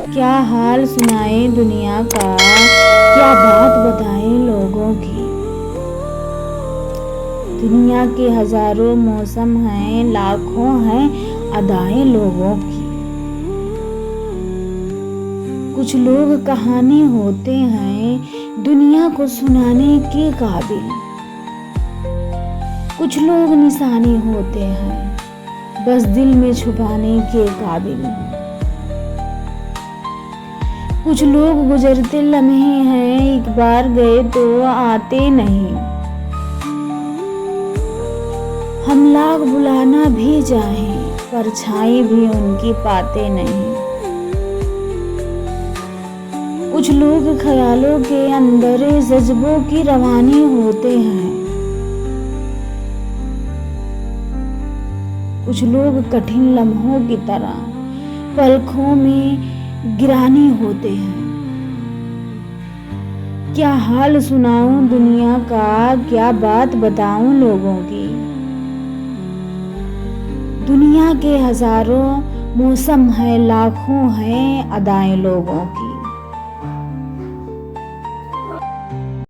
क्या हाल सुनाए दुनिया का, क्या बात बताएं लोगों की। दुनिया के हजारों मौसम हैं, लाखों हैं अदाएं लोगों की। कुछ लोग कहानी होते हैं दुनिया को सुनाने के काबिल, कुछ लोग निशानी होते हैं बस दिल में छुपाने के काबिल। कुछ लोग गुजरते लम्हे हैं, एक बार गए तो आते नहीं। हम लाख बुलाना भी चाहें, परछाई भी उनकी पाते नहीं। कुछ लोग ख्यालों के अंदर जज्बों की रवानी होते हैं। कुछ लोग कठिन लम्हों की तरह पलकों में गिरानी होते हैं। क्या हाल सुनाऊं दुनिया का, क्या बात बताऊं लोगों की। दुनिया के हजारों मौसम हैं, लाखों हैं अदाएं लोगों की।